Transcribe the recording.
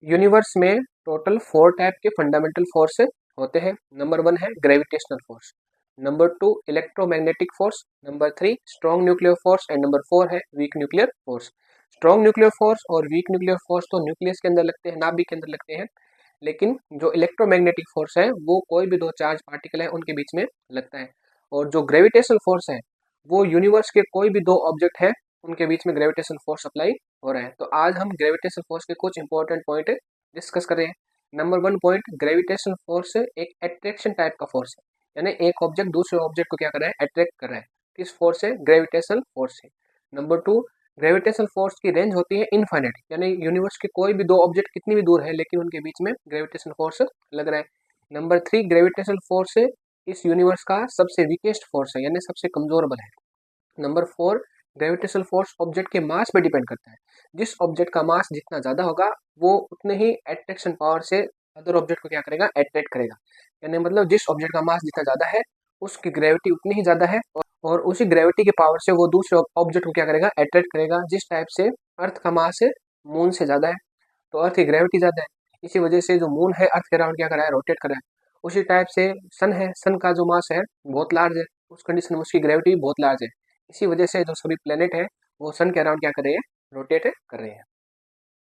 Universe में total 4 type के fundamental force होते हैं। नंबर 1 है gravitational force, number 2 electromagnetic force, number 3 strong nuclear force and number 4 है weak nuclear force. Strong nuclear force और weak nuclear force तो nucleus के अंदर लगते हैं, नाभिक के अंदर लगते हैं, लेकिन जो इलेक्ट्रोमैग्नेटिक फोर्स है वो कोई भी दो चार्ज पार्टिकल है उनके बीच में लगता है। और जो ग्रेविटेशनल फोर्स है वो यूनिवर्स के कोई भी दो ऑब्जेक्ट है उनके बीच में ग्रेविटेशनल फोर्स अप्लाई हो रहा है। तो आज हम ग्रेविटेशनल फोर्स के कुछ इंपॉर्टेंट पॉइंट डिस्कस कर रहे हैं। नंबर 1 पॉइंट, ग्रेविटेशनल फोर्स एक अट्रैक्शन टाइप का फोर्स है, यानी एक ऑब्जेक्ट दूसरे ऑब्जेक्ट को क्या कर रहा है, अट्रैक्ट कर रहा है। किस फोर्स से? ग्रेविटेशनल फोर्स से। नंबर 2, ग्रेविटेशनल फोर्स की रेंज होती है इनफाइनाइट, यानी यूनिवर्स के कोई भी दो ऑब्जेक्ट कितनी भी दूर है लेकिन उनके बीच में ग्रेविटेशनल फोर्स लग रहा है। नंबर 3, ग्रेविटेशनल फोर्स इस यूनिवर्स का सबसे वीकेस्ट फोर्स है, यानी सबसे कमजोर बल है। नंबर 4, ग्रेविटेशनल फोर्स ऑब्जेक्ट के मास पे डिपेंड करता है। जिस ऑब्जेक्ट का मास जितना ज्यादा होगा वो उतने ही अट्रैक्शन पावर से अदर ऑब्जेक्ट को क्या करेगा, अट्रैक्ट करेगा। यानी मतलब जिस ऑब्जेक्ट का मास जितना ज्यादा है उसकी ग्रेविटी उतनी ही ज्यादा है, और उसी ग्रेविटी के पावर से वो दूसरे ऑब्जेक्ट को क्या करेगा, अट्रैक्ट करेगा। जिस टाइप से अर्थ का मास है मून से ज्यादा है तो अर्थ की ग्रेविटी ज्यादा है, इसी वजह से जो मून है अर्थ के अराउंड क्या कर रहा है, रोटेट कर रहा है। उसी टाइप से सन है, सन का जो मास है बहुत लार्ज है, उस कंडीशन में उसकी ग्रेविटी भी बहुत लार्ज है। इसी वजह से जो सभी प्लेनेट है वो सन के अराउंड क्या कर रहे हैं, रोटेट कर रहे हैं।